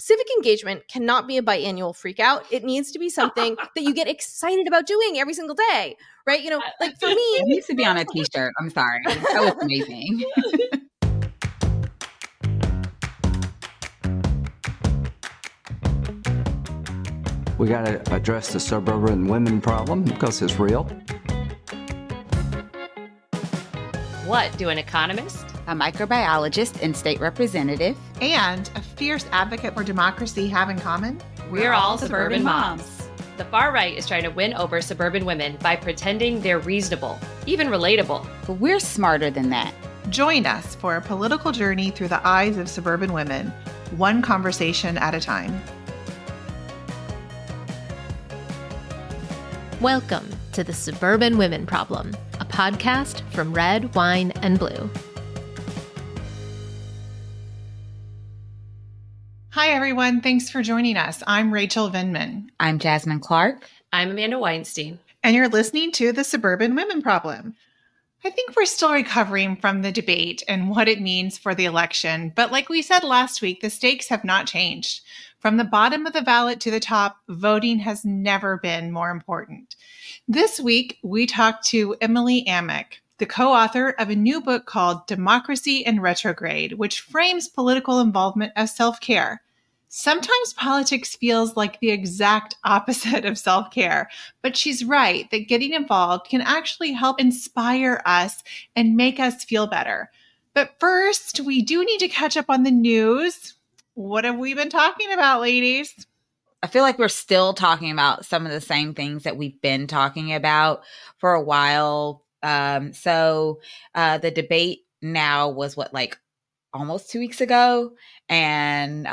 civic engagement cannot be a biannual freakout. It needs to be something that you get excited about doing every single day, right? You know, like for me, it needs to be on a t-shirt. I'm sorry. That was amazing. We got to address the suburban women problem because it's real. What do an economist, a microbiologist and state representative, and a fierce advocate for democracy have in common? We're all suburban moms. The far right is trying to win over suburban women by pretending they're reasonable, even relatable. But we're smarter than that. Join us for a political journey through the eyes of suburban women, one conversation at a time. Welcome to the Suburban Women Problem, a podcast from Red, Wine, and Blue. Hi, everyone. Thanks for joining us. I'm Rachel Vindman. I'm Jasmine Clark. I'm Amanda Weinstein. And you're listening to the Suburban Women Problem. I think we're still recovering from the debate and what it means for the election. But like we said last week, the stakes have not changed. From the bottom of the ballot to the top, voting has never been more important. This week, we talked to Emily Amick, the co-author of a new book called Democracy in Retrograde, which frames political involvement as self-care. Sometimes politics feels like the exact opposite of self-care, but she's right that getting involved can actually help inspire us and make us feel better. But first, we do need to catch up on the news. What have we been talking about, ladies? I feel like we're still talking about some of the same things that we've been talking about for a while. So the debate now was almost 2 weeks ago. And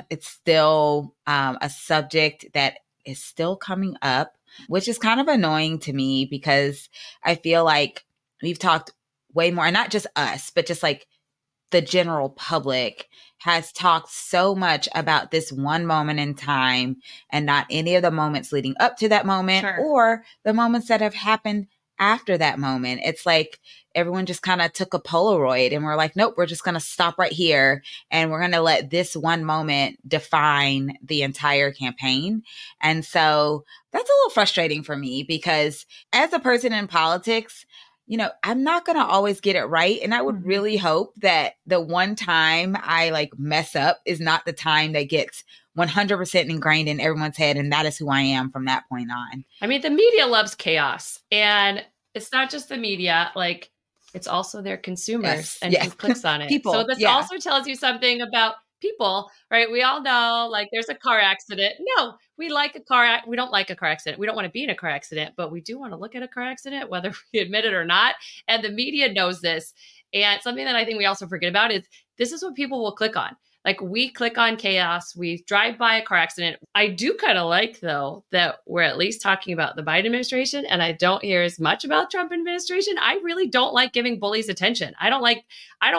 it's still a subject that is still coming up, which is kind of annoying to me because I feel like we've talked way more, and not just us, but just like the general public has talked so much about this one moment in time and not any of the moments leading up to that moment or the moments that have happened after that moment. It's like everyone just kind of took a Polaroid and we're like, nope, we're just going to stop right here. And we're going to let this one moment define the entire campaign. And so that's a little frustrating for me because as a person in politics, you know, I'm not going to always get it right. And I would really hope that the one time I mess up is not the time that gets 100% ingrained in everyone's head. And that is who I am from that point on. I mean, the media loves chaos. And it's not just the media, it's also their consumers and who clicks on it. People, so this also tells you something about people, right? We all know there's a car accident. No, we don't like a car accident. We don't want to be in a car accident, but we do want to look at a car accident, whether we admit it or not. And the media knows this. And something that I think we also forget about is this is what people will click on. We click on chaos. We drive by a car accident. I do kind of like, though, that we're at least talking about the Biden administration, and I don't hear as much about Trump administration. I really don't like giving bullies attention. I don't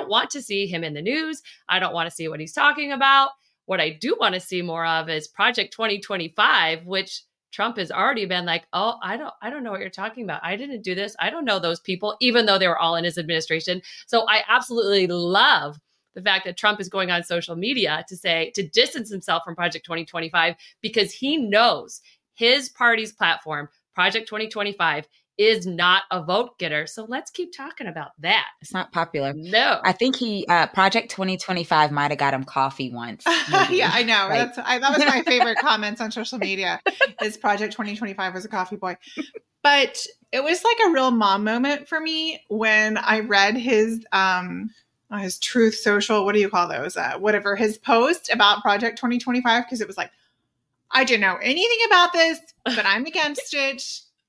want to see him in the news. I don't want to see what he's talking about. What I do want to see more of is Project 2025, which Trump has already been like, oh, I don't know what you're talking about. I didn't do this. I don't know those people, even though they were all in his administration. So I absolutely love the fact that Trump is going on social media to distance himself from Project 2025 because he knows his party's platform, Project 2025, is not a vote getter. So let's keep talking about that. It's not popular. No. I think Project 2025 might have got him coffee once. Yeah, I know. Right? That was my favorite comments on social media is Project 2025 was a coffee boy. But it was like a real mom moment for me when I read his Truth Social, what do you call those? Whatever, his post about Project 2025, because it was like, I didn't know anything about this, but I'm against it,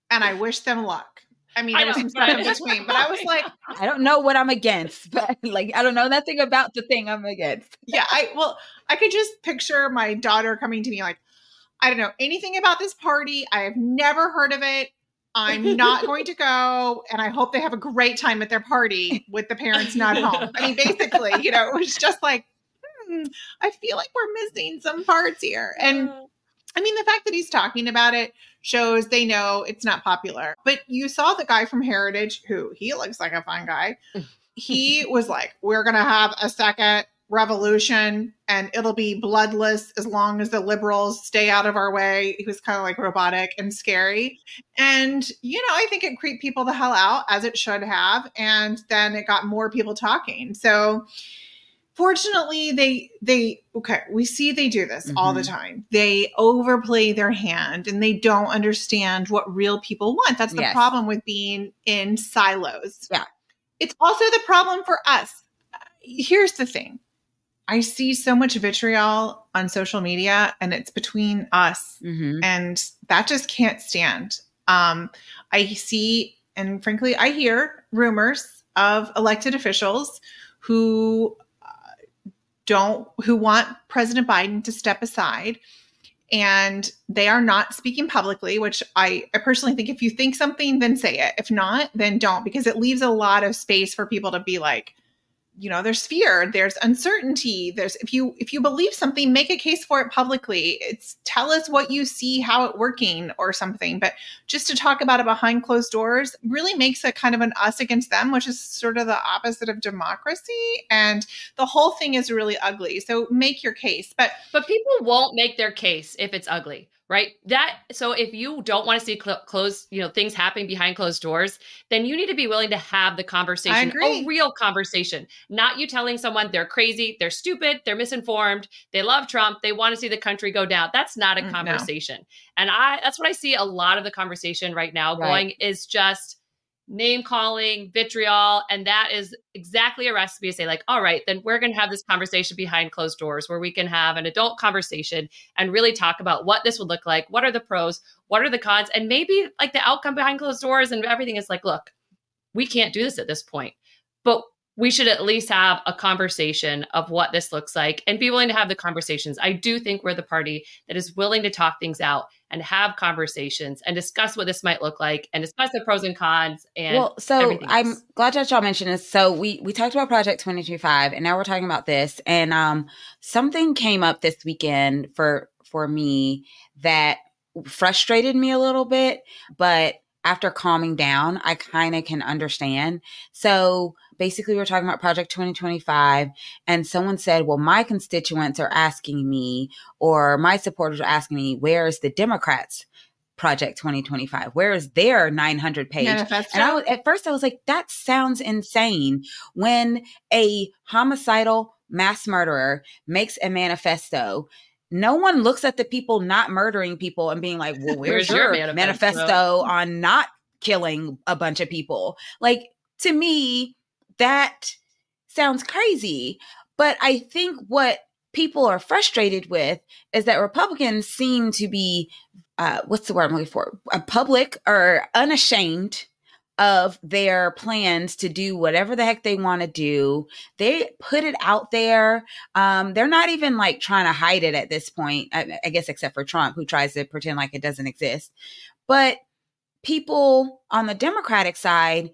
and I wish them luck. I mean, it was some stuff in between, but I was like, I don't know what I'm against, but I don't know nothing about the thing I'm against. Yeah, I could just picture my daughter coming to me like, I don't know anything about this party. I have never heard of it. I'm not going to go, and I hope they have a great time at their party with the parents not home. I mean, basically, it was just like, I feel like we're missing some parts here. And I mean, the fact that he's talking about it shows they know it's not popular. But you saw the guy from Heritage, who he looks like a fun guy. He was like, we're going to have a second revolution and it'll be bloodless as long as the liberals stay out of our way. He was kind of like robotic and scary. And, I think it creeped people the hell out, as it should have. And then it got more people talking. So fortunately, we see they do this all the time. They overplay their hand and they don't understand what real people want. That's the problem with being in silos. Yeah. It's also the problem for us. Here's the thing. I see so much vitriol on social media and it's between us and that just can't stand. I see, and frankly, I hear rumors of elected officials who want President Biden to step aside, and they are not speaking publicly, which I personally think if you think something, then say it. If not, then don't, because it leaves a lot of space for people to be like, there's fear, there's uncertainty. If you believe something, make a case for it publicly. Tell us what you see, how it working or something. But just to talk about it behind closed doors really makes it kind of an us against them, which is sort of the opposite of democracy. And the whole thing is really ugly. So make your case. But people won't make their case if it's ugly. Right. So if you don't want to see things happening behind closed doors, then you need to be willing to have the conversation, a real conversation, not you telling someone they're crazy, they're stupid, they're misinformed, they love Trump, they want to see the country go down. That's not a conversation. No. And that's what I see a lot of the conversation right now going is just name calling, vitriol. And that is exactly a recipe to say like, all right, then we're going to have this conversation behind closed doors where we can have an adult conversation and really talk about what this would look like. What are the pros? What are the cons? And maybe like the outcome behind closed doors and everything is like, look, we can't do this at this point, but we should at least have a conversation of what this looks like and be willing to have the conversations. I do think we're the party that is willing to talk things out and have conversations and discuss what this might look like and discuss the pros and cons. And so I'm glad that y'all mentioned this. So we talked about Project 2025 and now we're talking about this. And something came up this weekend for me that frustrated me a little bit, but after calming down, I kind of can understand. So basically, we're talking about Project 2025, and someone said, well, my constituents are asking me, or my supporters are asking me, where is the Democrats' Project 2025? Where is their 900-page manifesto? And at first I was like, that sounds insane. When a homicidal mass murderer makes a manifesto, no one looks at the people not murdering people and being like, well, where's your manifesto on not killing a bunch of people? Like, to me, that sounds crazy. But I think what people are frustrated with is that Republicans seem to be, what's the word I'm looking for? Public or unashamed of their plans to do whatever the heck they want to do. They put it out there. They're not even like trying to hide it at this point, I guess, except for Trump, who tries to pretend like it doesn't exist. But people on the Democratic side,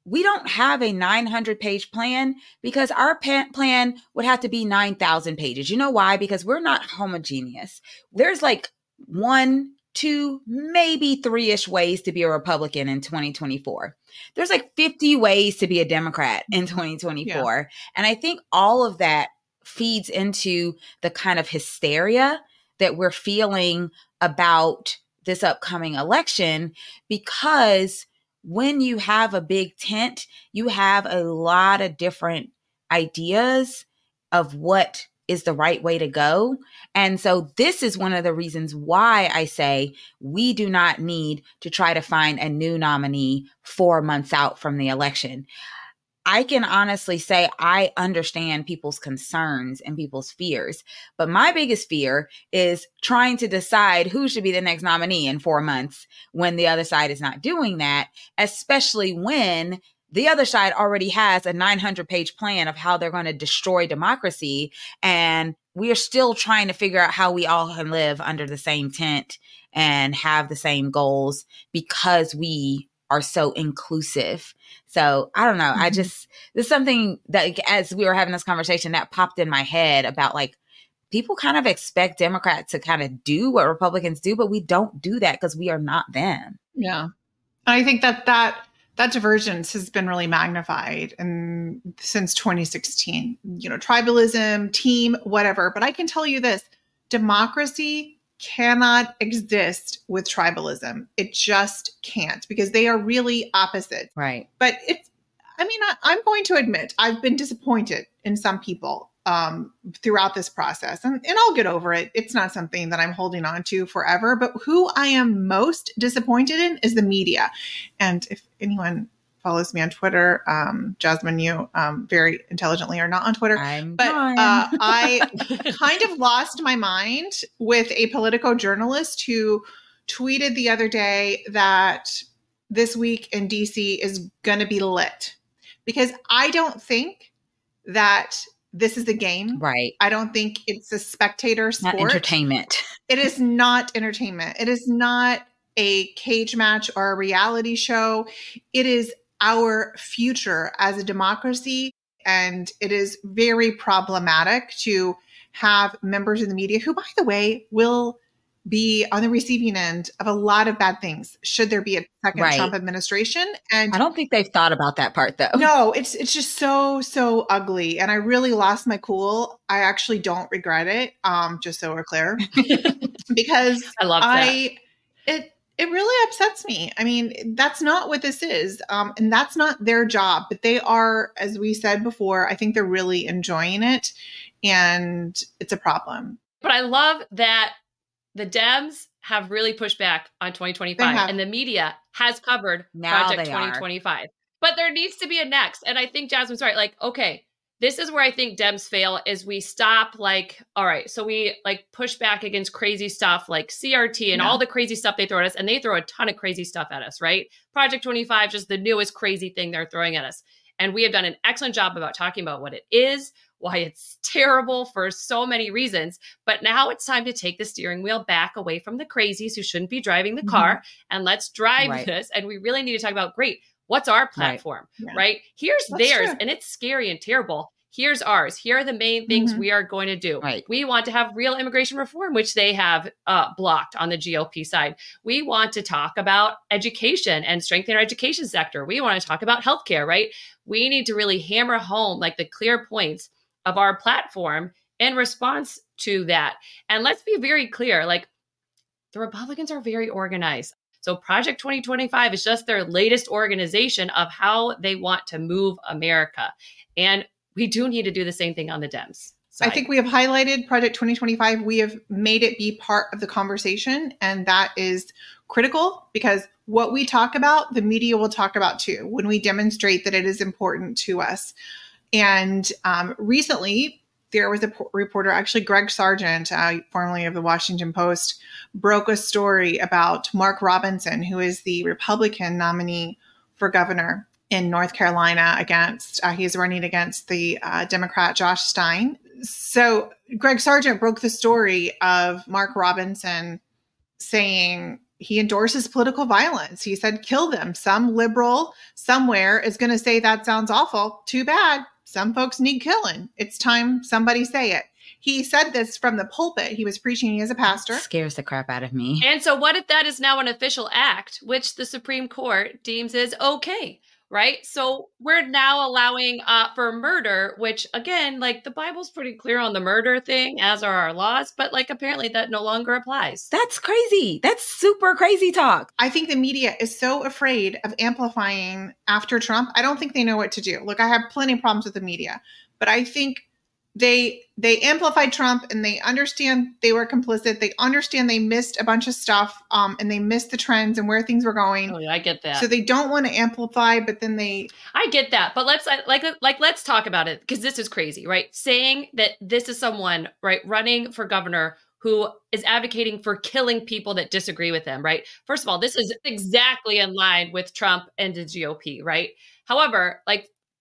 we don't have a 900-page plan because our plan would have to be 9,000 pages. You know why? Because we're not homogeneous. There's like 1, 2, maybe 3-ish ways to be a Republican in 2024. There's like 50 ways to be a Democrat in 2024. Yeah. And I think all of that feeds into the kind of hysteria that we're feeling about this upcoming election, because when you have a big tent, you have a lot of different ideas of what is the right way to go. And so this is one of the reasons why I say we do not need to try to find a new nominee 4 months out from the election. I can honestly say I understand people's concerns and people's fears, but my biggest fear is trying to decide who should be the next nominee in 4 months when the other side is not doing that, especially when the other side already has a 900-page plan of how they're going to destroy democracy. And we are still trying to figure out how we all can live under the same tent and have the same goals because we are so inclusive. So I don't know. Mm-hmm. This is something that as we were having this conversation that popped in my head about like, people kind of expect Democrats to kind of do what Republicans do, but we don't do that because we are not them. Yeah. I think that that divergence has been really magnified and since 2016, tribalism, team, whatever. But I can tell you this, democracy cannot exist with tribalism. It just can't, because they are really opposites. Right. But I'm going to admit I've been disappointed in some people throughout this process, and I'll get over it. It's not something that I'm holding on to forever, but who I am most disappointed in is the media. And if anyone follows me on Twitter, Jasmine, you very intelligently are not on Twitter, I kind of lost my mind with a Politico journalist who tweeted the other day that this week in DC is going to be lit, because I don't think that this is a game. Right. I don't think it's a spectator sport. Not entertainment. It is not entertainment. It is not a cage match or a reality show. It is our future as a democracy. And it is very problematic to have members of the media who, by the way, will be on the receiving end of a lot of bad things should there be a second Trump administration. And I don't think they've thought about that part, though. No, it's just so ugly. And I really lost my cool. I actually don't regret it, just so we're clear. Because I love that. It really upsets me. I mean, that's not what this is. And that's not their job. But they are, as we said before, I think they're really enjoying it. And it's a problem. But I love that the Dems have really pushed back on 2025, and the media has covered Project 2025. But there needs to be a next. And I think Jasmine's right. Like, okay, this is where I think Dems fail, is we stop all right, so we push back against crazy stuff like CRT and all the crazy stuff they throw at us. And they throw a ton of crazy stuff at us, right? Project 25, just the newest crazy thing they're throwing at us. And we have done an excellent job about talking about what it is, why it's terrible for so many reasons. But now it's time to take the steering wheel back away from the crazies who shouldn't be driving the car, and let's drive this. And we really need to talk about, great, what's our platform, right? Here's theirs, and it's scary and terrible. Here's ours. Here are the main things we are going to do. Right. We want to have real immigration reform, which they have blocked on the GOP side. We want to talk about education and strengthen our education sector. We want to talk about healthcare, right? We need to really hammer home the clear points of our platform in response to that. And let's be very clear, the Republicans are very organized. So Project 2025 is just their latest organization of how they want to move America. And we do need to do the same thing on the Dems side. I think we have highlighted Project 2025. We have made it be part of the conversation. And that is critical, because what we talk about, the media will talk about too, when we demonstrate that it is important to us. And recently, there was a reporter, actually Greg Sargent, formerly of the Washington Post, broke a story about Mark Robinson, who is the Republican nominee for governor in North Carolina he's running against the Democrat Josh Stein. So Greg Sargent broke the story of Mark Robinson saying he endorses political violence. He said, kill them. Some liberal somewhere is going to say that sounds awful. Too bad. Some folks need killing. It's time somebody say it. He said this from the pulpit. He was preaching as a pastor. It scares the crap out of me. And so what if that is now an official act, which the Supreme Court deems is okay? Right. So we're now allowing for murder, which, again, the Bible's pretty clear on the murder thing, as are our laws. But apparently that no longer applies. That's crazy. That's super crazy talk. I think the media is so afraid of amplifying after Trump. I don't think they know what to do. Look, I have plenty of problems with the media, but I think they amplified Trump, and they understand they were complicit. They understand they missed a bunch of stuff, and they missed the trends and where things were going. Oh, yeah, I get that. So they don't want to amplify, but then I get that, but let's talk about it, because this is crazy, right? Saying that this is someone, right, running for governor who is advocating for killing people that disagree with them, right? First of all, this is exactly in line with Trump and the GOP, right? However,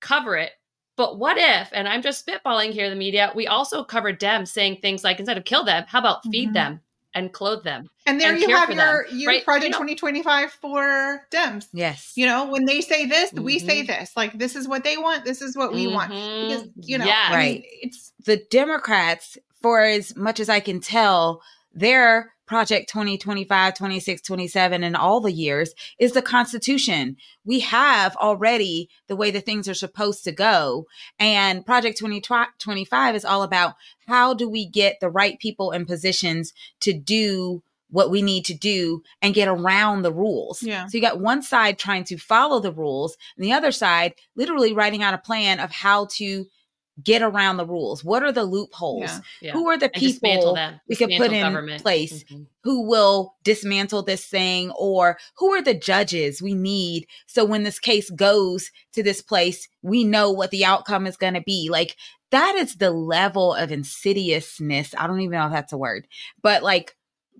cover it. But what if, and I'm just spitballing here, the media, we also covered Dems saying things like, instead of kill them, how about feed them and clothe them? And there you have your Project 2025 for Dems. Yes. When they say this, we say this. This is what they want. This is what we want. Because, right. It's the Democrats, for as much as I can tell, their Project 2025, 26, 27, and all the years is the Constitution. We have already the way that things are supposed to go. And Project 2025 is all about how do we get the right people in positions to do what we need to do and get around the rules. Yeah. So you got one side trying to follow the rules and the other side literally writing out a plan of how to get around the rules. What are the loopholes? Yeah. Who are the And dismantle people them. we could Dismantle put in government. place who will dismantle this thing? Or who are the judges we need? So when this case goes to this place, we know what the outcome is going to be. Like, that is the level of insidiousness. I don't even know if that's a word, but like,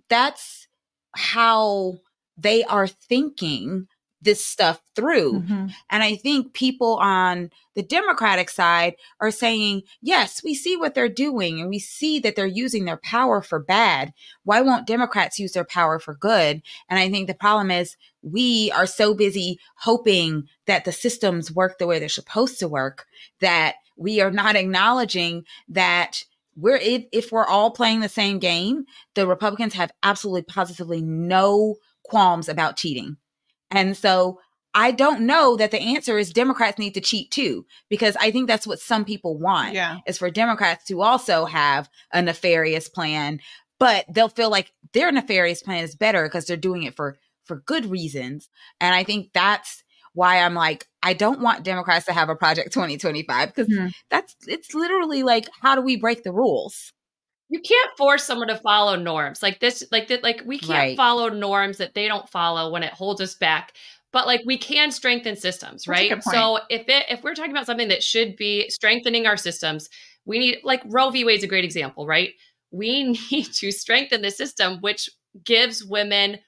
that's how they are thinking this stuff through. And I think people on the Democratic side are saying, yes, we see what they're doing and we see that they're using their power for bad. Why won't Democrats use their power for good? And I think the problem is we are so busy hoping that the systems work the way they're supposed to work that we are not acknowledging that if we're all playing the same game, the Republicans have absolutely positively no qualms about cheating. And so I don't know that the answer is Democrats need to cheat too, because I think that's what some people want is for Democrats to also have a nefarious plan, but they'll feel like their nefarious plan is better because they're doing it for good reasons. And I think that's why I'm like, I don't want Democrats to have a Project 2025 because it's literally like, how do we break the rules? You can't force someone to follow norms like this, like we can't follow norms that they don't follow when it holds us back. But like we can strengthen systems, right? So if we're talking about something that should be strengthening our systems, we need, like Roe v. Wade is a great example, right? We need to strengthen the system, which gives women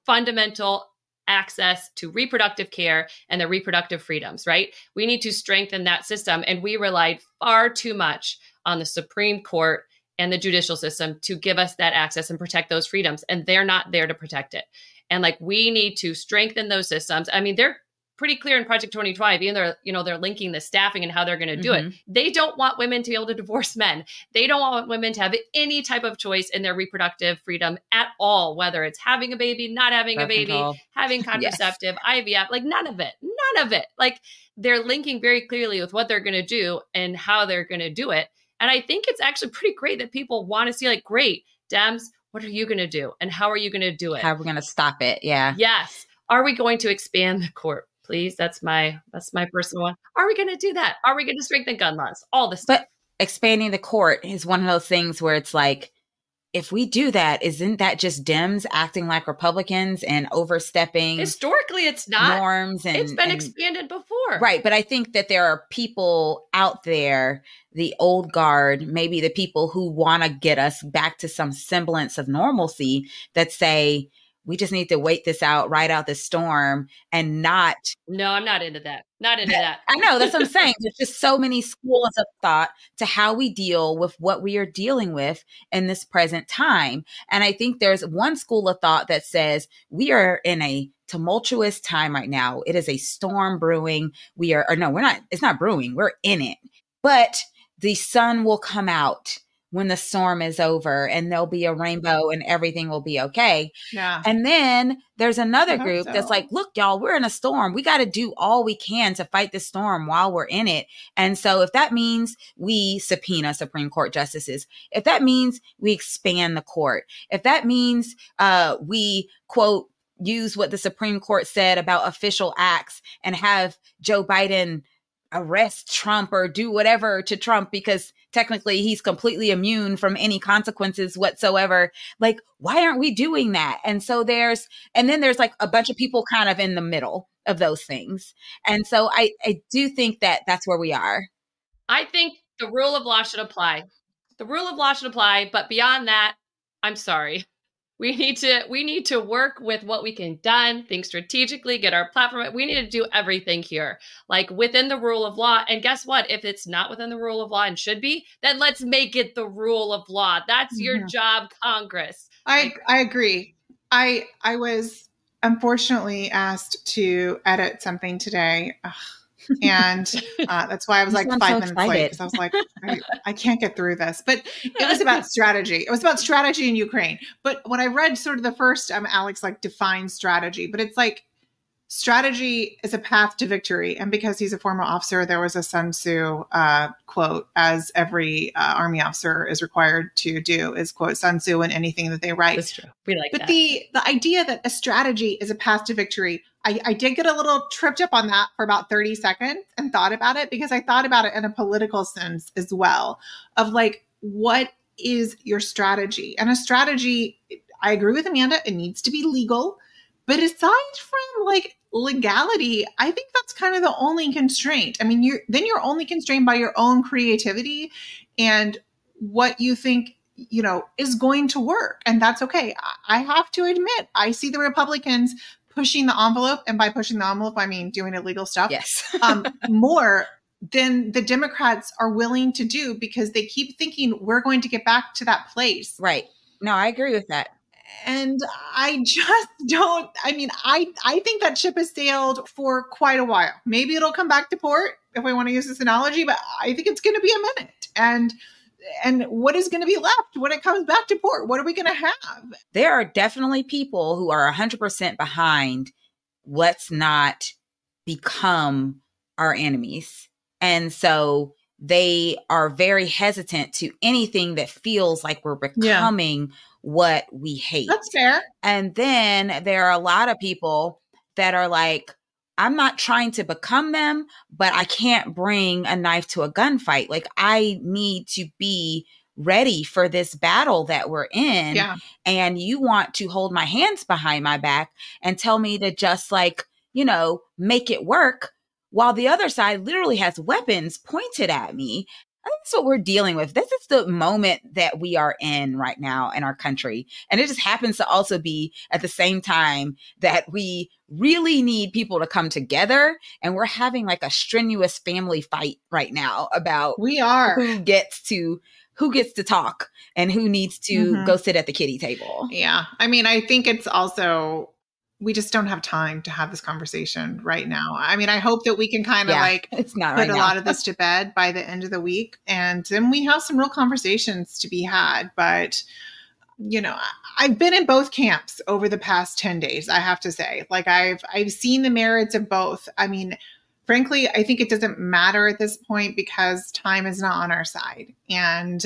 fundamental access to reproductive care and their reproductive freedoms, right? We need to strengthen that system. And we relied far too much on the Supreme Court and the judicial system to give us that access and protect those freedoms. And they're not there to protect it. And like, we need to strengthen those systems. I mean, they're pretty clear in Project 2025, even though they're linking the staffing and how they're going to do it. They don't want women to be able to divorce men. They don't want women to have any type of choice in their reproductive freedom at all, whether it's having a baby, not having a baby, having contraceptive, IVF, like none of it. Like, they're linking very clearly with what they're going to do and how they're going to do it. And I think it's actually pretty great that people want to see, like, great, Dems, what are you going to do? And how are you going to do it? How are we going to stop it? Yeah. Yes. Are we going to expand the court? Please. That's my personal one. Are we going to do that? Are we going to strengthen gun laws? All this stuff. But expanding the court is one of those things where it's like, if we do that, isn't that just Dems acting like Republicans and overstepping? Historically, it's not norms. And it's been expanded before. Right. But I think that there are people out there, the old guard, maybe the people who want to get us back to some semblance of normalcy, that say, we just need to wait this out, ride out this storm, and not. No, I'm not into that. Not into that. I know. That's what I'm saying. There's just so many schools of thought to how we deal with what we are dealing with in this present time. And I think there's one school of thought that says we are in a tumultuous time right now. It is a storm brewing. We're not. It's not brewing. We're in it. But the sun will come out when the storm is over and there'll be a rainbow and everything will be okay. Yeah. And then there's another group that's like, look, y'all, we're in a storm. We got to do all we can to fight the storm while we're in it. And so if that means we subpoena Supreme Court justices, if that means we expand the court, if that means we, quote, use what the Supreme Court said about official acts and have Joe Biden arrest Trump or do whatever to Trump because technically he's completely immune from any consequences whatsoever. Like, why aren't we doing that? And so there's like a bunch of people kind of in the middle of those things. And so I do think that that's where we are. I think the rule of law should apply. The rule of law should apply. But beyond that, I'm sorry. We need to work with what we can done, think strategically, get our platform. We need to do everything here, like within the rule of law. And guess what? If it's not within the rule of law and should be, then let's make it the rule of law. That's your job, Congress. I agree. I was unfortunately asked to edit something today. And that's why I was You like sound 5 so minutes late, because I was like, I can't get through this. But it was about strategy. It was about strategy in Ukraine. But when I read sort of the first, Alex like defined strategy, but it's like strategy is a path to victory. And because he's a former officer, there was a Sun Tzu quote, as every Army officer is required to do, is quote Sun Tzu in anything that they write. That's true. We like but that. the idea that a strategy is a path to victory, I did get a little tripped up on that for about 30 seconds and thought about it, because I thought about it in a political sense as well, of like, what is your strategy? And a strategy, I agree with Amanda, it needs to be legal. But aside from like legality, I think that's kind of the only constraint. I mean, you're only constrained by your own creativity and what you think, is going to work. And that's okay. I have to admit, I see the Republicans pushing the envelope. And by pushing the envelope, I mean doing illegal stuff. Yes. More than the Democrats are willing to do, because they keep thinking we're going to get back to that place. Right. No, I agree with that. And I just don't, I think that ship has sailed for quite a while. Maybe it'll come back to port if we want to use this analogy, but I think it's going to be a minute. And what is going to be left when it comes back to port? What are we going to have? There are definitely people who are 100% behind let's not become our enemies. And so they are very hesitant to anything that feels like we're becoming what we hate. That's fair. And then there are a lot of people that are like, I'm not trying to become them, but I can't bring a knife to a gunfight. Like, I need to be ready for this battle that we're in. Yeah. And you want to hold my hands behind my back and tell me to just like, make it work, while the other side literally has weapons pointed at me. I think that's what we're dealing with. This is the moment that we are in right now in our country. And it just happens to also be at the same time that we really need people to come together. And we're having like a strenuous family fight right now about who gets to talk and who needs to go sit at the kiddie table. Yeah. I think it's also, we just don't have time to have this conversation right now. I hope that we can kind of it's not put right a now. lot of this to bed by the end of the week. And then we have some real conversations to be had. But, I've been in both camps over the past 10 days, I have to say. Like, I've seen the merits of both. Frankly, I think it doesn't matter at this point, because time is not on our side. And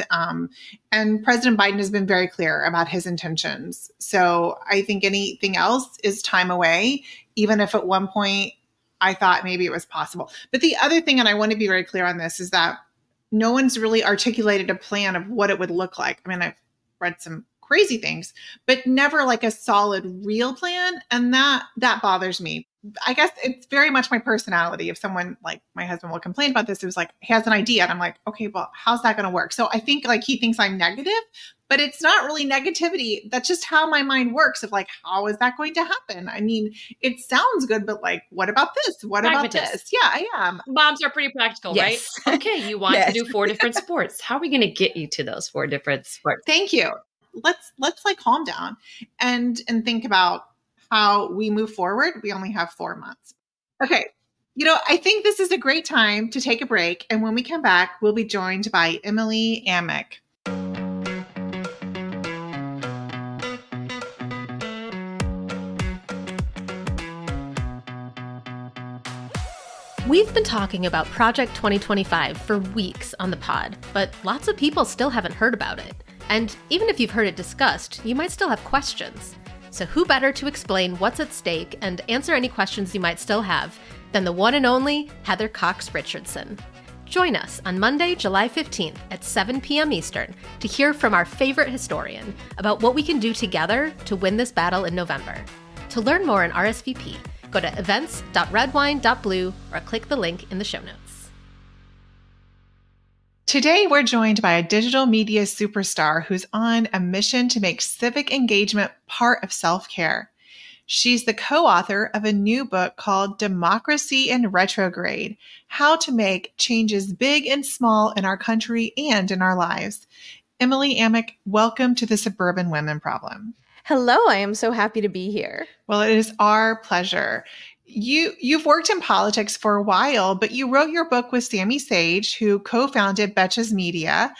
President Biden has been very clear about his intentions. So I think anything else is time away, even if at one point I thought maybe it was possible. But the other thing, and I want to be very clear on this, is that no one's really articulated a plan of what it would look like. I've read some crazy things, but never like a solid, real plan. And that bothers me. I guess it's very much my personality. If someone like my husband will complain about this, it was like, he has an idea. And I'm like, okay, well, how's that going to work? So I think like he thinks I'm negative, but it's not really negativity. That's just how my mind works, of like, how is that going to happen? It sounds good, but like, what about this? What about this? Yeah, I am. Moms are pretty practical, right? Okay, you want to do 4 different sports. How are we going to get you to those 4 different sports? Thank you. Let's like calm down and think about how we move forward. We only have 4 months. Okay. I think this is a great time to take a break. And when we come back, we'll be joined by Emily Amick. We've been talking about Project 2025 for weeks on the pod, but lots of people still haven't heard about it. And even if you've heard it discussed, you might still have questions. So who better to explain what's at stake and answer any questions you might still have than the one and only Heather Cox Richardson. Join us on Monday, July 15th at 7 p.m. Eastern to hear from our favorite historian about what we can do together to win this battle in November. To learn more and RSVP, go to events.redwine.blue or click the link in the show notes. Today, we're joined by a digital media superstar who's on a mission to make civic engagement part of self-care. She's the co-author of a new book called Democracy in Retrograde: How to Make Changes Big and Small in Our Country and in Our Lives. Emily Amick, welcome to the Suburban Women Problem. Hello, I am so happy to be here. Well, it is our pleasure. You've worked in politics for a while, but you wrote your book with Sammy Sage, who co-founded Betches Media.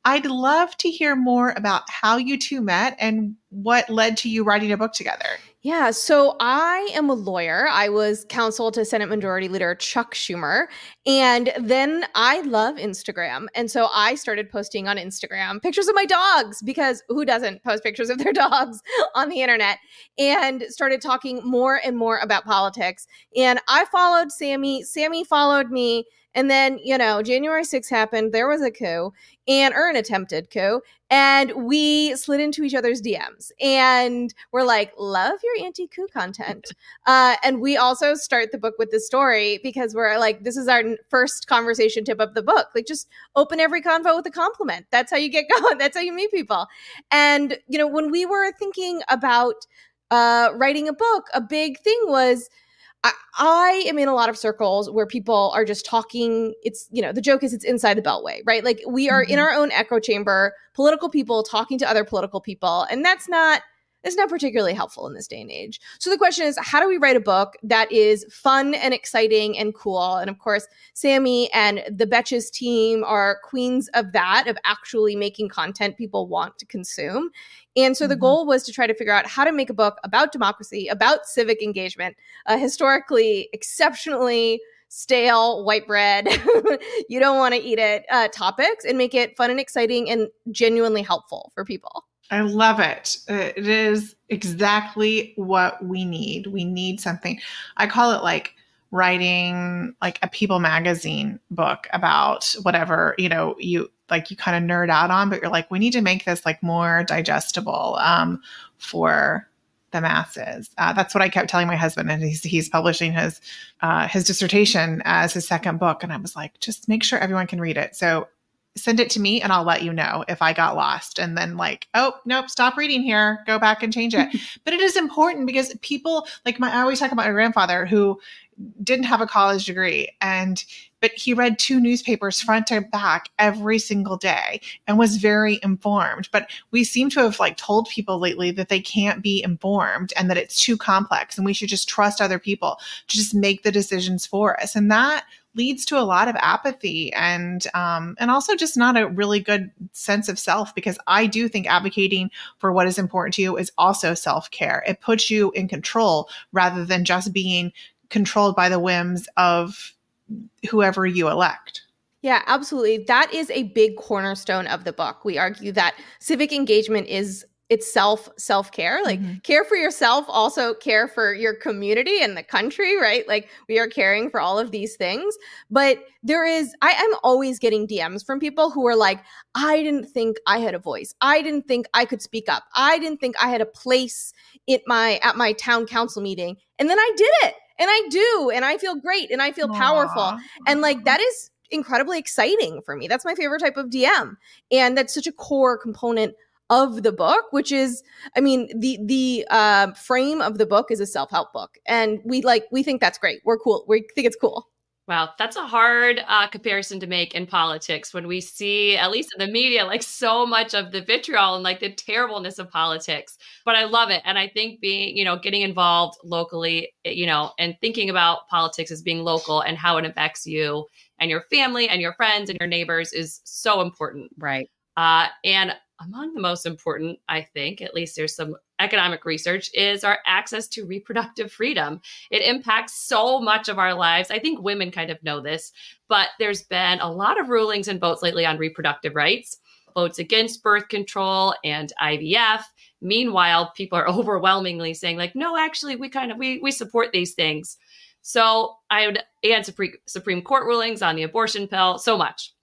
I'd love to hear more about how you two met and what led to you writing a book together. Yeah, so I am a lawyer. I was counsel to Senate Majority Leader Chuck Schumer. And then I love Instagram. And so I started posting on Instagram pictures of my dogs, because who doesn't post pictures of their dogs on the internet? And started talking more and more about politics. And I followed Sammy. Sammy followed me. And then, January 6th happened. There was a coup, or an attempted coup. And we slid into each other's DMs. And we're like, love your anti-coup content. And we also start the book with this story because we're like, this is our first conversation tip of the book. Like, just open every convo with a compliment. That's how you get going. That's how you meet people. And, when we were thinking about writing a book, a big thing was, I am in a lot of circles where people are just talking. It's, the joke is it's inside the Beltway, right? Like, we are in our own echo chamber, political people talking to other political people. And that's not particularly helpful in this day and age. So the question is, how do we write a book that is fun and exciting and cool? And of course, Sammy and the Betches team are queens of that, of actually making content people want to consume. And so the goal was to try to figure out how to make a book about democracy, about civic engagement, historically exceptionally stale white bread, you don't want to eat it, topics, and make it fun and exciting and genuinely helpful for people. I love it. It is exactly what we need. We need something. I call it like writing like a People magazine book about whatever, you kind of nerd out on, but you're like, we need to make this like more digestible for the masses. That's what I kept telling my husband, and he's publishing his dissertation as his second book. And I was like, just make sure everyone can read it. So send it to me and I'll let you know if I got lost. And then like, oh, nope, stop reading here, go back and change it. But it is important because people like I always talk about my grandfather who didn't have a college degree, but he read 2 newspapers front to back every single day and was very informed. But we seem to have like told people lately that they can't be informed and that it's too complex and we should just trust other people to just make the decisions for us. And that leads to a lot of apathy and also just not a really good sense of self, because I do think advocating for what is important to you is also self-care. It puts you in control rather than just being controlled by the whims of whoever you elect. Yeah, absolutely. That is a big cornerstone of the book. We argue that civic engagement is itself self-care, like care for yourself, also care for your community and the country, right? Like, we are caring for all of these things. But I'm always getting DMs from people who are like, I didn't think I had a voice. I didn't think I could speak up. I didn't think I had a place at my town council meeting. And then I did it. And I do. And I feel great. And I feel powerful. And like, that is incredibly exciting for me. That's my favorite type of DM. And that's such a core component of the book, which is, the frame of the book is a self-help book. And we think that's great. We're cool. We think it's cool. Wow, that's a hard comparison to make in politics when we see, at least in the media, like so much of the vitriol and like the terribleness of politics. But I love it. And I think getting involved locally, and thinking about politics as being local and how it affects you and your family and your friends and your neighbors is so important. Right. And among the most important, I think, at least there's some economic research, is our access to reproductive freedom. It impacts so much of our lives. I think women kind of know this, but there's been a lot of rulings and votes lately on reproductive rights, votes against birth control and IVF. Meanwhile, people are overwhelmingly saying like, no, actually, we support these things. So and Supreme Court rulings on the abortion pill, so much.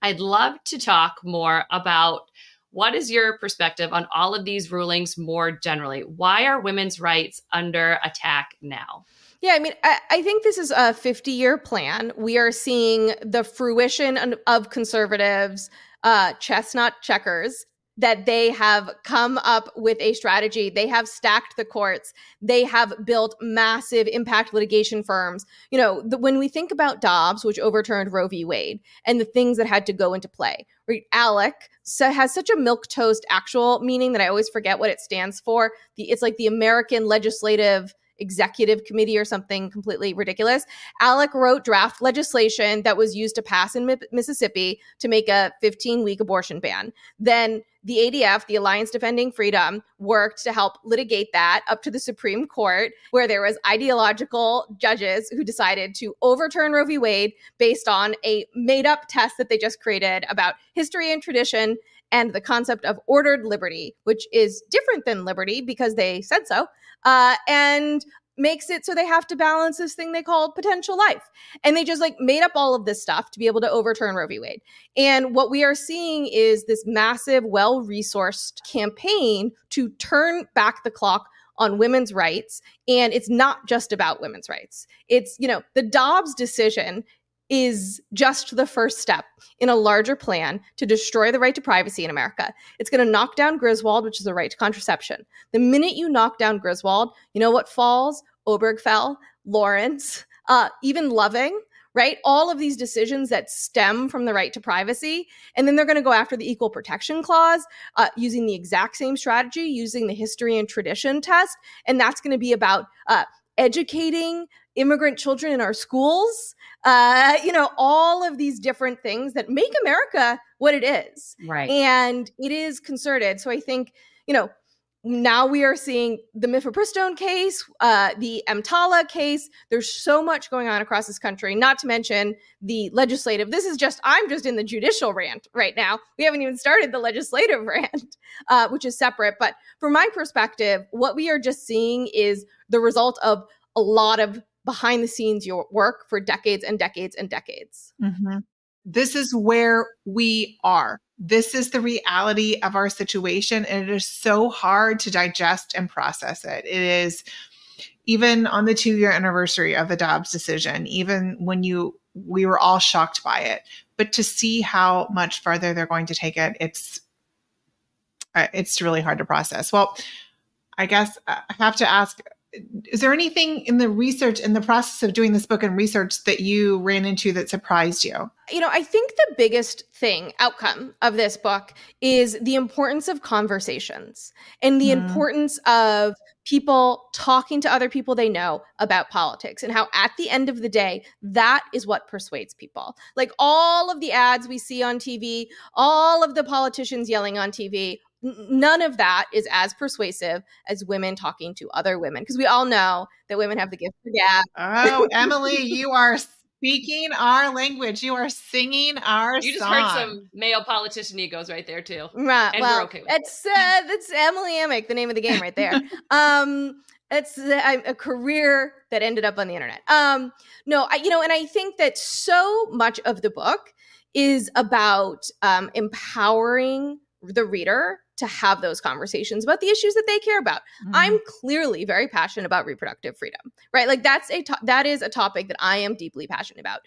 I'd love to talk more about what is your perspective on all of these rulings more generally? Why are women's rights under attack now? Yeah, I think this is a 50-year plan. We are seeing the fruition of conservatives, chestnut checkers, that they have come up with a strategy. They have stacked the courts. They have built massive impact litigation firms. When we think about Dobbs, which overturned Roe v. Wade, and the things that had to go into play, right? ALEC has such a milquetoast actual meaning that I always forget what it stands for. It's like the American Legislative executive committee or something completely ridiculous. Alec wrote draft legislation that was used to pass in Mississippi to make a 15-week abortion ban. Then the ADF, the Alliance Defending Freedom, worked to help litigate that up to the Supreme Court, where there was ideological judges who decided to overturn Roe v. Wade based on a made-up test that they just created about history and tradition and the concept of ordered liberty, which is different than liberty because they said so, and makes it so they have to balance this thing they call potential life. And they just like made up all of this stuff to be able to overturn Roe v. Wade. And what we are seeing is this massive, well-resourced campaign to turn back the clock on women's rights. And it's not just about women's rights. It's, the Dobbs decision is just the first step in a larger plan to destroy the right to privacy in America. It's going to knock down Griswold, which is the right to contraception. The minute you knock down Griswold, you know what falls? Obergefell, Lawrence, even Loving, right? All of these decisions that stem from the right to privacy. And then they're going to go after the Equal Protection Clause using the exact same strategy, using the history and tradition test. And that's going to be about educating immigrant children in our schools, all of these different things that make America what it is. Right. And it is concerted. So I think, now we are seeing the mifepristone case, the EMTALA case. There's so much going on across this country, not to mention the legislative. I'm just in the judicial rant right now. We haven't even started the legislative rant, which is separate. But from my perspective, what we are just seeing is the result of a lot of behind the scenes work for decades and decades and decades. Mm-hmm. This is where we are. This is the reality of our situation. And it is so hard to digest and process it. It is, even on the 2-year anniversary of the Dobbs decision, even when we were all shocked by it, but to see how much farther they're going to take it, it's really hard to process. Well, I guess I have to ask, is there anything in the process of doing this book and research that you ran into that surprised you? I think the biggest outcome of this book is the importance of conversations and the importance of people talking to other people they know about politics, and how at the end of the day, that is what persuades people. Like all of the ads we see on TV, all of the politicians yelling on TV, none of that is as persuasive as women talking to other women, because we all know that women have the gift of gab. Oh, Emily, you are speaking our language. You are singing our song. You just heard some male politician egos right there too. Right. And well, we're okay with it. That's Emily Amick, the name of the game right there. It's a career that ended up on the internet. And I think that so much of the book is about empowering the reader to have those conversations about the issues that they care about. I'm clearly very passionate about reproductive freedom, right? Like that is a topic that I am deeply passionate about.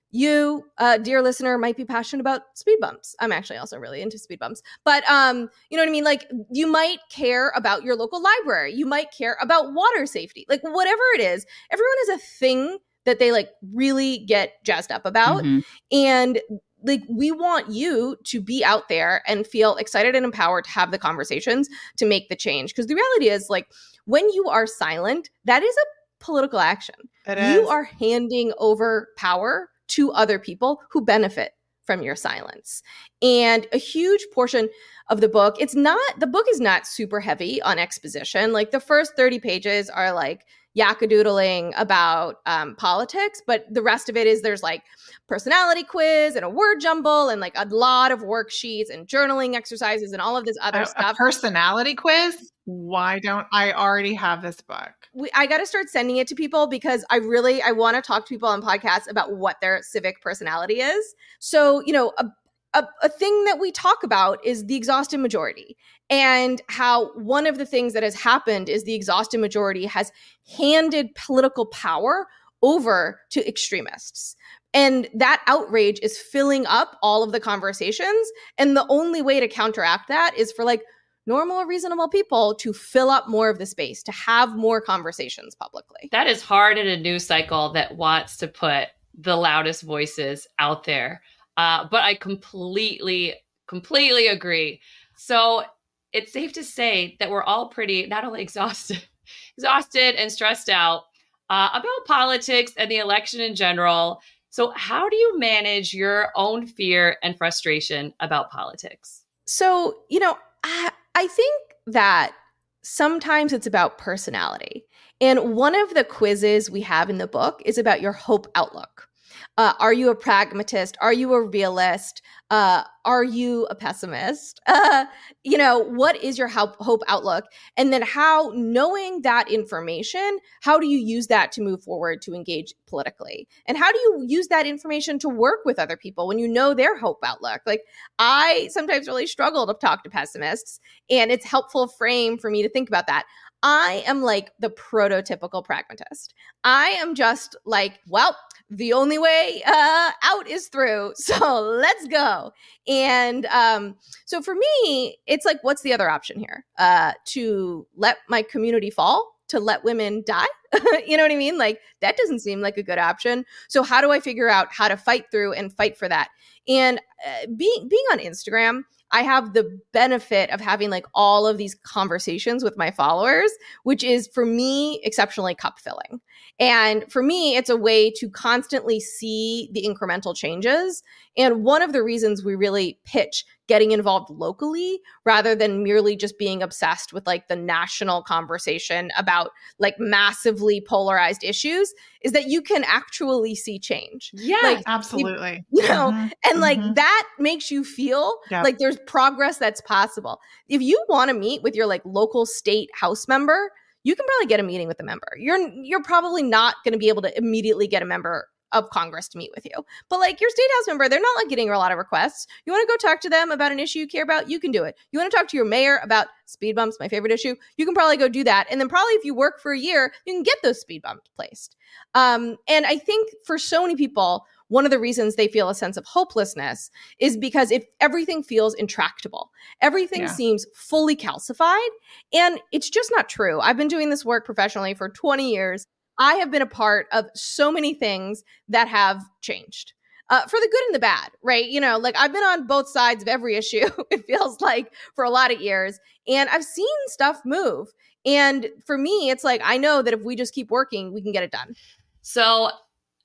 You, dear listener, might be passionate about speed bumps. I'm actually also really into speed bumps. But you know what I mean? Like you might care about your local library. You might care about water safety. Like whatever it is, everyone has a thing that they like really get jazzed up about. And like we want you to be out there and feel excited and empowered to have the conversations to make the change. Because the reality is, like, when you are silent, that is a political action. You are handing over power to other people who benefit from your silence. And a huge portion of the book is not super heavy on exposition. Like the first 30 pages are like yakkadoodling about politics, but the rest of it is there's like personality quiz and a word jumble and like a lot of worksheets and journaling exercises and all of this other stuff. A personality quiz? Why don't I already have this book? I got to start sending it to people because I want to talk to people on podcasts about what their civic personality is. So, a thing that we talk about is the exhausted majority, and how one of the things that has happened is the exhausted majority has handed political power over to extremists. And that outrage is filling up all of the conversations. And the only way to counteract that is for like normal, reasonable people to fill up more of the space, to have more conversations publicly. That is hard in a news cycle that wants to put the loudest voices out there. But I completely agree. So it's safe to say that we're all pretty not only exhausted, exhausted and stressed out about politics and the election in general. So how do you manage your own fear and frustration about politics? So, I think that sometimes it's about personality. And one of the quizzes we have in the book is about your hope outlook. Are you a pragmatist? Are you a realist? Are you a pessimist? What is your hope outlook? And then how, knowing that information, how do you use that to move forward to engage politically? And how do you use that information to work with other people when you know their hope outlook? Like, I sometimes really struggle to talk to pessimists, and it's helpful frame for me to think about that. I am like the prototypical pragmatist. I am just like, well, the only way out is through. So let's go. And so for me, it's like, what's the other option here? To let my community fall? To let women die? You know what I mean? Like, that doesn't seem like a good option. So how do I figure out how to fight through and fight for that? And being on Instagram, I have the benefit of having like all of these conversations with my followers, which is for me exceptionally cup filling. And for me, it's a way to constantly see the incremental changes. And one of the reasons we really pitch getting involved locally rather than merely just being obsessed with like the national conversation about like massively polarized issues is that you can actually see change. Yeah, like, absolutely. And like that makes you feel like there's progress that's possible. If you want to meet with your like local state house member, you can probably get a meeting with the member. You're probably not going to be able to immediately get a member of Congress to meet with you. But like your state house member, they're not like getting a lot of requests. You want to go talk to them about an issue you care about? You can do it. You want to talk to your mayor about speed bumps, my favorite issue? You can probably go do that. And then probably if you work for a year, you can get those speed bumps placed. And I think for so many people, one of the reasons they feel a sense of hopelessness is because if everything feels intractable, everything seems fully calcified, and it's just not true. I've been doing this work professionally for 20 years. I have been a part of so many things that have changed for the good and the bad, right? Like I've been on both sides of every issue, it feels like, for a lot of years, and I've seen stuff move. And for me, it's like, I know that if we just keep working, we can get it done. So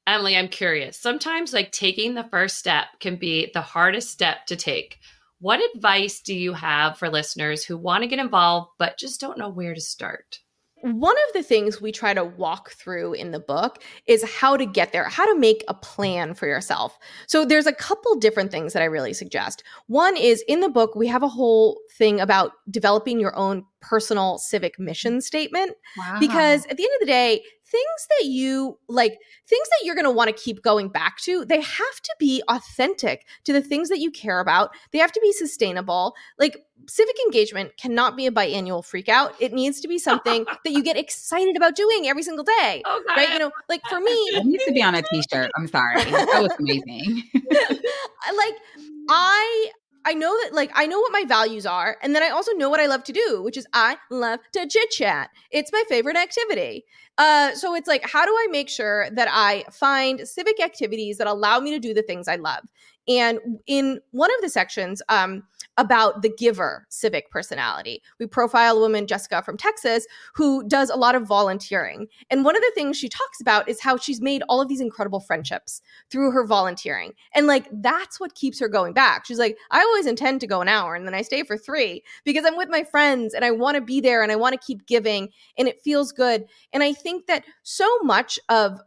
Emily, I'm curious. Sometimes like taking the first step can be the hardest step to take. What advice do you have for listeners who want to get involved, but just don't know where to start? One of the things we try to walk through in the book is how to get there, how to make a plan for yourself. So there's a couple different things that I really suggest. One is in the book, we have a whole thing about developing your own personal civic mission statement. Wow. Because at the end of the day, things that you're going to want to keep going back to, they have to be authentic to the things that you care about. They have to be sustainable. Like, civic engagement cannot be a biannual freak out. It needs to be something that you get excited about doing every single day. Oh, God. Right? Like for me, It needs to be on a t-shirt. I'm sorry. That was amazing. I know that, like, I know what my values are. And then I also know what I love to do, which is I love to chit chat. It's my favorite activity. So it's like, how do I make sure that I find civic activities that allow me to do the things I love? And in one of the sections about the giver civic personality, we profile a woman, Jessica from Texas, who does a lot of volunteering. And one of the things she talks about is how she's made all of these incredible friendships through her volunteering. And like, that's what keeps her going back. She's like, I always intend to go an hour and then I stay for 3 because I'm with my friends and I want to be there and I want to keep giving and it feels good. And I think that so much of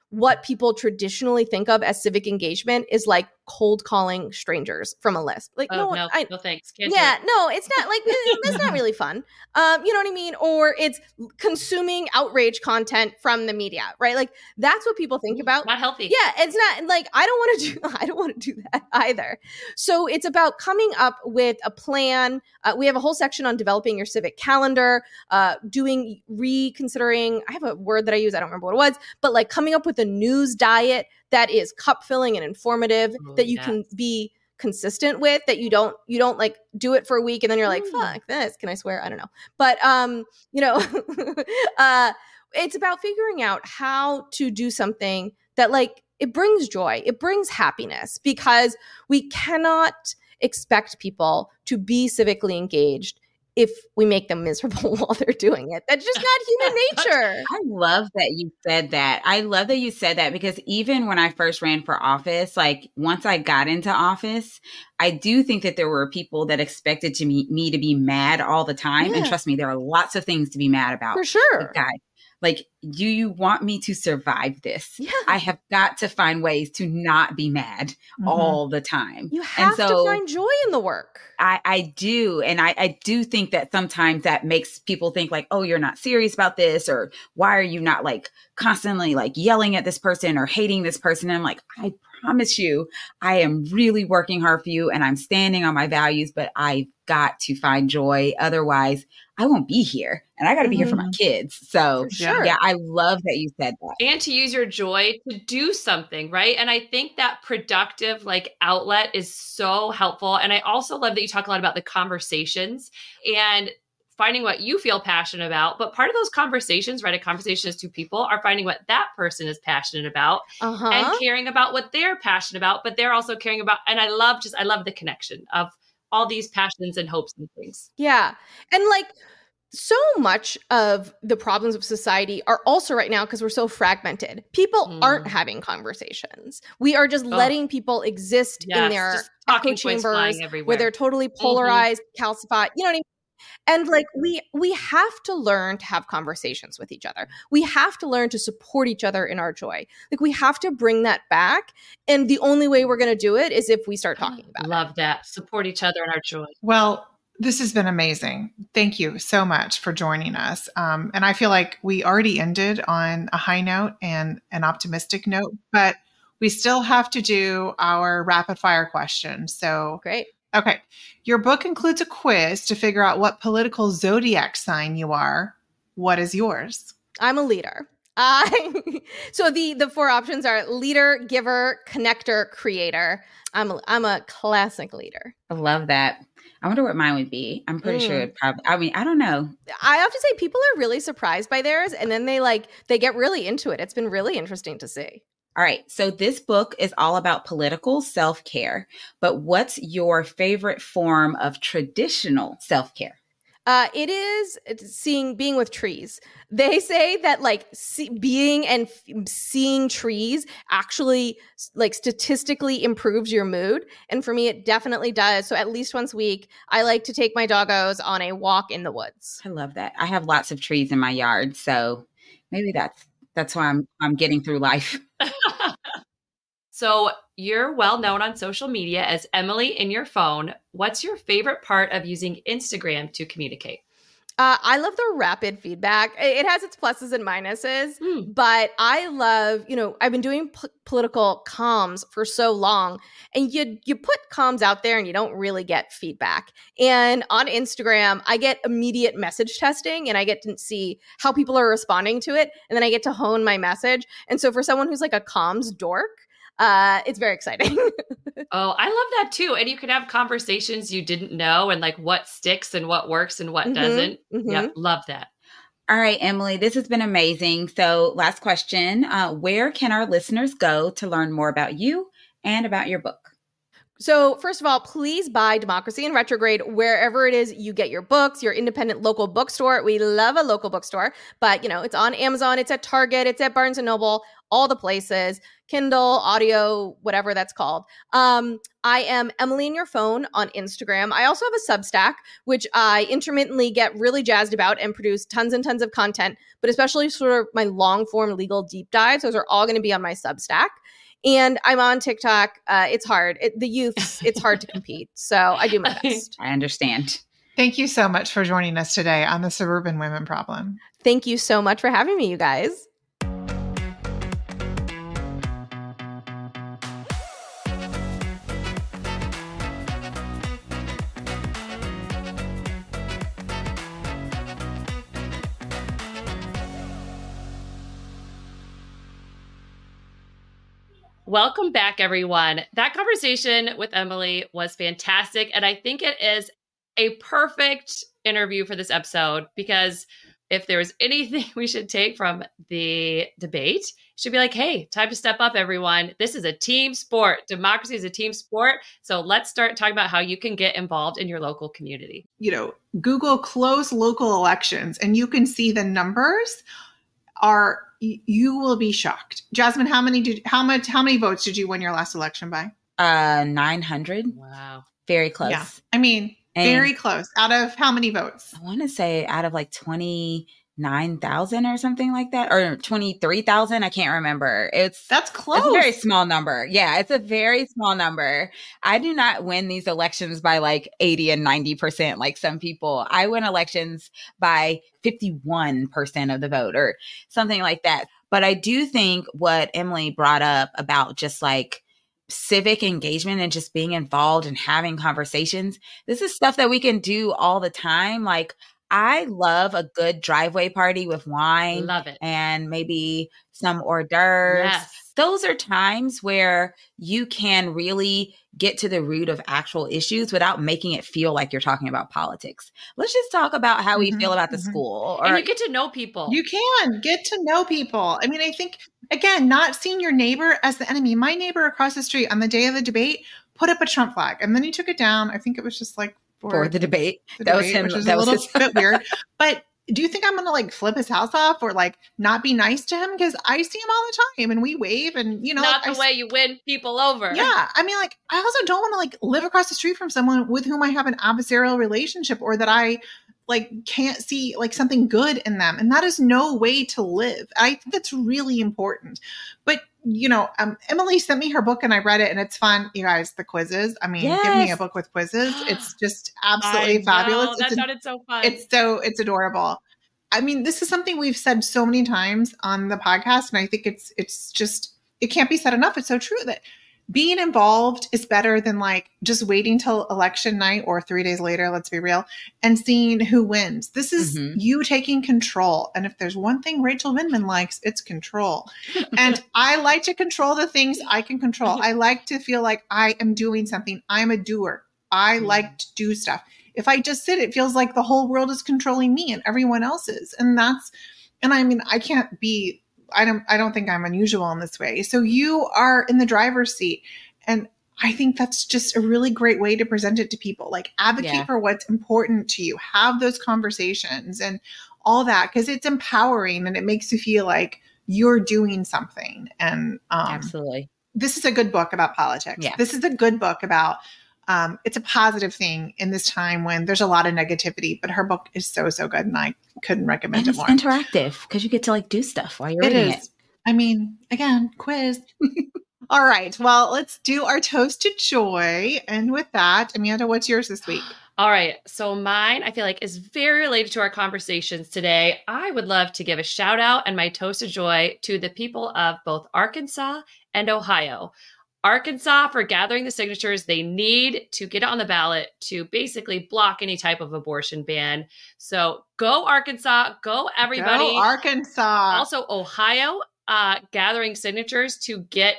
what people traditionally think of as civic engagement is like cold calling strangers from a list. Like, no thanks. Can't no, it's not like, that's not really fun. You know what I mean? Or it's consuming outrage content from the media, right? Like, that's what people think about. Not healthy. Yeah, it's not like, I don't want to do that either. So it's about coming up with a plan. We have a whole section on developing your civic calendar, reconsidering, I have a word that I use, I don't remember what it was, but like coming up with a news diet that is cup filling and informative, that you can be consistent with, that you don't like do it for a week and then you're like, fuck this, can I swear? I don't know. But it's about figuring out how to do something that like, it brings joy, it brings happiness, because we cannot expect people to be civically engaged if we make them miserable while they're doing it. That's just not human nature. I love that you said that. I love that you said that because even when I first ran for office, like once I got into office, I do think that there were people that expected me to be mad all the time. Yeah. And trust me, there are lots of things to be mad about. For sure. Like, guys, like, do you want me to survive this? Yeah. I have got to find ways to not be mad all the time. You have to find joy in the work. I do. And I do think that sometimes that makes people think like, oh, you're not serious about this, or why are you not like constantly like yelling at this person or hating this person? And I'm like, I promise you, I am really working hard for you and I'm standing on my values, but I've got to find joy. Otherwise, I won't be here. And I got to be here for my kids. So yeah, I love that you said that. And to use your joy to do something, right? And I think that productive like outlet is so helpful. And I also love that you talk a lot about the conversations and finding what you feel passionate about. But part of those conversations, right? A conversation is two people are finding what that person is passionate about and caring about what they're passionate about, but they're also caring about, and I love the connection of all these passions and hopes and things. Yeah. And like so much of the problems of society are also right now because we're so fragmented. People aren't having conversations. We are just letting people exist in their echo chambers where they're totally polarized, calcified. You know what I mean? And like we have to learn to have conversations with each other. We have to learn to support each other in our joy. Like we have to bring that back. And the only way we're going to do it is if we start talking about it. Love that. Support each other in our joy. Well, this has been amazing. Thank you so much for joining us. And I feel like we already ended on a high note and an optimistic note, but we still have to do our rapid fire question. So great. Okay. Your book includes a quiz to figure out what political zodiac sign you are. What is yours? I'm a leader. So the four options are leader, giver, connector, creator. I'm a classic leader. I love that. I wonder what mine would be. I'm pretty sure it probably, I mean, I don't know. I have to say people are really surprised by theirs and then they get really into it. It's been really interesting to see. All right. So this book is all about political self-care, but what's your favorite form of traditional self-care? It is being with trees. They say that like being and seeing trees actually like statistically improves your mood. And for me, it definitely does. So at least once a week, I like to take my doggos on a walk in the woods. I love that. I have lots of trees in my yard. So maybe that's why I'm getting through life. So you're well known on social media as Emily in your phone. What's your favorite part of using Instagram to communicate? I love the rapid feedback. It has its pluses and minuses, but I love, I've been doing political comms for so long, and you put comms out there and you don't really get feedback. And on Instagram, I get immediate message testing and I get to see how people are responding to it. And then I get to hone my message. And so for someone who's like a comms dork, it's very exciting. Oh, I love that too. And you can have conversations you didn't know and like what sticks and what works and what doesn't. Yep. Love that. All right, Emily, this has been amazing. So last question, where can our listeners go to learn more about you and about your book? So first of all, please buy Democracy in Retrograde wherever it is you get your books, your independent local bookstore. We love a local bookstore, but it's on Amazon, it's at Target, it's at Barnes & Noble, all the places, Kindle, audio, whatever that's called. I am Emily in Your Phone on Instagram. I also have a Substack, which I intermittently get really jazzed about and produce tons and tons of content, but especially sort of my long form legal deep dives. Those are all going to be on my Substack. And I'm on TikTok. It's hard. It's hard to compete. So I do my best. I understand. Thank you so much for joining us today on the Suburban Women Problem. Thank you so much for having me, you guys. Welcome back, everyone. That conversation with Emily was fantastic. And I think it is a perfect interview for this episode because if there was anything we should take from the debate, it should be like, hey, time to step up, everyone. This is a team sport. Democracy is a team sport. So let's start talking about how you can get involved in your local community. Google close local elections and you can see the numbers you will be shocked. Jasmine, how many votes did you win your last election by? 900. Wow. Very close. Yeah. I mean, very close. Out of how many votes? I want to say out of like 29,000 or something like that, or 23,000. I can't remember. That's close. It's a very small number. Yeah, it's a very small number. I do not win these elections by like 80 and 90% like some people. I win elections by 51% of the vote or something like that. But I do think what Emily brought up about just like civic engagement and just being involved and having conversations, this is stuff that we can do all the time. Like, I love a good driveway party with wine. Love it. And maybe some hors d'oeuvres. Yes. Those are times where you can really get to the root of actual issues without making it feel like you're talking about politics. Let's just talk about how we feel about the school. And you get to know people. You can get to know people. I mean, I think, again, not seeing your neighbor as the enemy. My neighbor across the street on the day of the debate put up a Trump flag and then he took it down. I think it was just like for the debate. That was him. Which was a little bit weird. But do you think I'm going to like flip his house off or like not be nice to him? Because I see him all the time and we wave and, not the way you win people over. Yeah. I mean, like, I also don't want to like live across the street from someone with whom I have an adversarial relationship or that I like can't see like something good in them. And that is no way to live. I think that's really important. But Emily sent me her book and I read it and it's fun. You guys, the quizzes. I mean, Give me a book with quizzes. It's just absolutely fabulous. That sounded so fun. It's adorable. I mean, this is something we've said so many times on the podcast. And I think it's just, it can't be said enough. It's so true that being involved is better than like just waiting till election night or 3 days later, let's be real, and seeing who wins. This is you taking control. And if there's one thing Rachel Vindman likes, it's control. And I like to control the things I can control. I like to feel like I am doing something. I'm a doer. I like to do stuff. If I just sit, it feels like the whole world is controlling me and everyone else's. And I mean, I can't be, I don't think I'm unusual in this way. So you are in the driver's seat. And I think that's just a really great way to present it to people. Like advocate for what's important to you, have those conversations and all that, because it's empowering and it makes you feel like you're doing something. And absolutely. This is a good book about politics. Yeah. This is a good book about it's a positive thing in this time when there's a lot of negativity, but her book is so, so good and I couldn't recommend it more. It's interactive because you get to like do stuff while you're reading it. I mean, again, quiz. All right. Well, let's do our toast to joy. And with that, Amanda, what's yours this week? All right. So mine, I feel like, is very related to our conversations today. I would love to give a shout out and my toast of joy to the people of both Arkansas and Ohio. Arkansas for gathering the signatures they need to get on the ballot to basically block any type of abortion ban. So go Arkansas, go everybody. Go Arkansas. Also Ohio, gathering signatures to get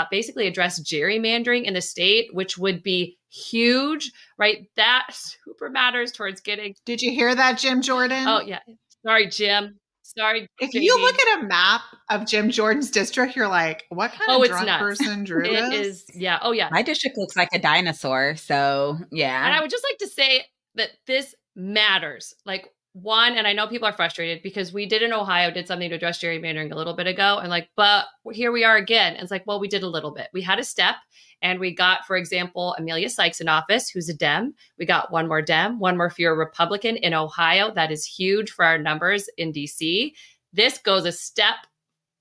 basically address gerrymandering in the state, which would be huge, right? That super matters towards getting. Did you hear that, Jim Jordan? Oh yeah. Sorry, Jim. Sorry. If JD. you look at a map of Jim Jordan's district, you're like, what kind of drunk person drew this? It is. Yeah. Oh yeah. My district looks like a dinosaur. So yeah. And I would just like to say that this matters. Like one, and I know people are frustrated because we did in Ohio, did something to address gerrymandering a little bit ago. And like, but here we are again. And it's like, well, we did a little bit. We had a step and we got, for example, Amelia Sykes in office, who's a Dem. We got one more Dem, one more fewer Republican in Ohio. That is huge for our numbers in DC. This goes a step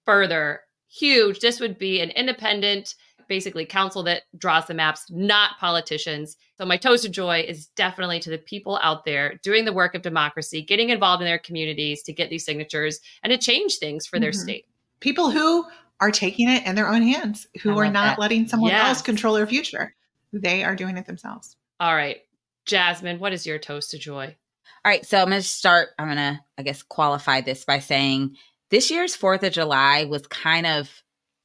further. Huge. This would be an independent, basically council that draws the maps, not politicians. So my toast of joy is definitely to the people out there doing the work of democracy, getting involved in their communities to get these signatures and to change things for their state. People who are taking it in their own hands, who are not letting someone else control their future. They are doing it themselves. All right. Jasmine, what is your toast of joy? All right. So I'm going to start. I'm going to, I guess, qualify this by saying this year's 4th of July was kind of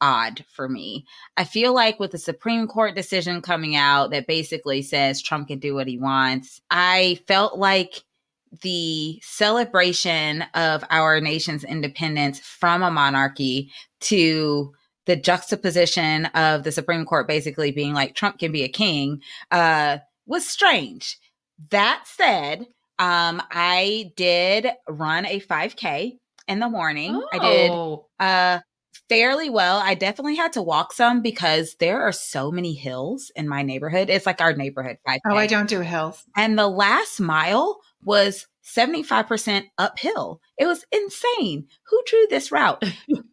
odd for me. I feel like with the Supreme Court decision coming out that basically says Trump can do what he wants, I felt like the celebration of our nation's independence from a monarchy to the juxtaposition of the Supreme Court basically being like, Trump can be a king, was strange. That said, I did run a 5K in the morning. Oh. I did fairly well. I definitely had to walk some because there are so many hills in my neighborhood. It's like our neighborhood 5K. Oh, I don't do hills. And the last mile was 75% uphill. It was insane. Who drew this route?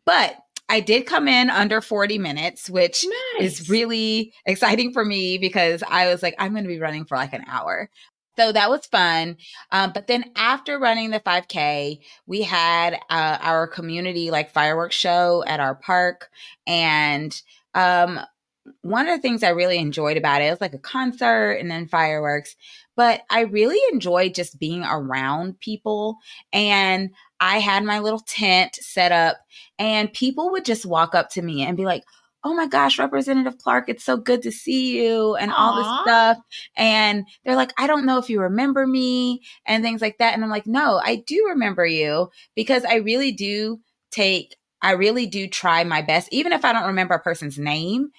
But I did come in under 40 minutes, which is really exciting for me because I was like, I'm going to be running for like an hour. So that was fun. But then after running the 5K, we had our community like fireworks show at our park. And one of the things I really enjoyed about it was like a concert and then fireworks. But I really enjoyed just being around people. And I had my little tent set up and people would just walk up to me and be like, oh my gosh, Representative Clark, it's so good to see you and all this stuff. And they're like, I don't know if you remember me and things like that. And I'm like, no, I do remember you because I really do try my best, even if I don't remember a person's name,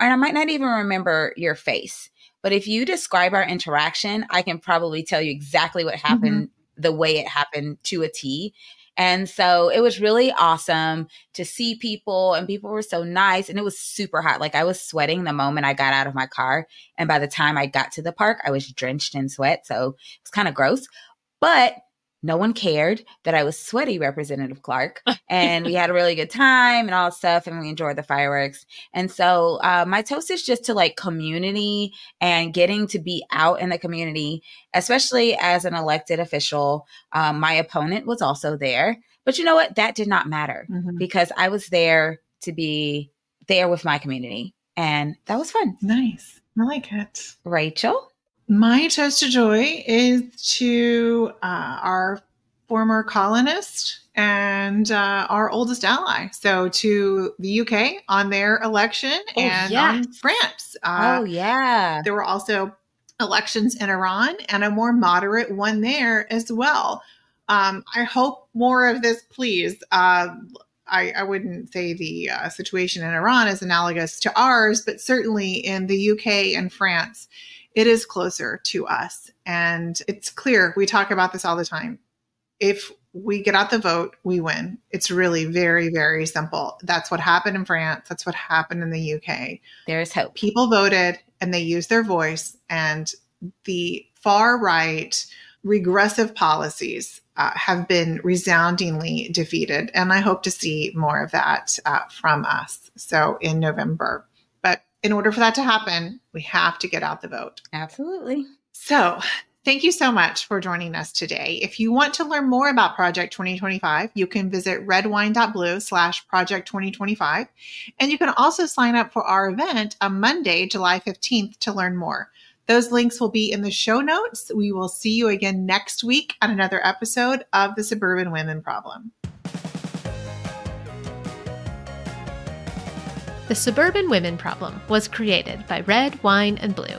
and I might not even remember your face. But if you describe our interaction, I can probably tell you exactly what happened, the way it happened to a T. And so it was really awesome to see people, and people were so nice, and it was super hot. Like I was sweating the moment I got out of my car. And by the time I got to the park, I was drenched in sweat. So it was kind of gross, but no one cared that I was sweaty, Representative Clark. And we had a really good time and all that stuff. And we enjoyed the fireworks. And so my toast is just to like community and getting to be out in the community, especially as an elected official. My opponent was also there. But you know what? That did not matter because I was there to be there with my community. And that was fun. Nice. I like it. Rachel? My toast to joy is to our former colonist and our oldest ally. So to the UK on their election on France. There were also elections in Iran and a more moderate one there as well. I hope more of this, please. I wouldn't say the situation in Iran is analogous to ours, but certainly in the UK and France, it is closer to us. And it's clear, we talk about this all the time. If we get out the vote, we win. It's really very, very simple. That's what happened in France. That's what happened in the UK. There's hope. People voted and they used their voice, and the far right regressive policies have been resoundingly defeated. And I hope to see more of that from us. So in November. But in order for that to happen, we have to get out the vote. Absolutely. So thank you so much for joining us today. If you want to learn more about Project 2025, you can visit redwine.blue/Project 2025. And you can also sign up for our event on Monday, July 15th to learn more. Those links will be in the show notes. We will see you again next week on another episode of The Suburban Women Problem. The Suburban Women Problem was created by Red, Wine, and Blue.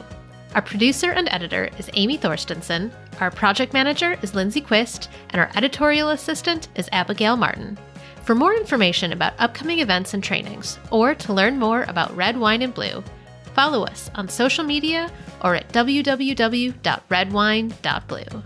Our producer and editor is Amy Thorstensen, our project manager is Lindsay Quist, and our editorial assistant is Abigail Martin. For more information about upcoming events and trainings, or to learn more about Red, Wine, and Blue, follow us on social media or at www.redwine.blue.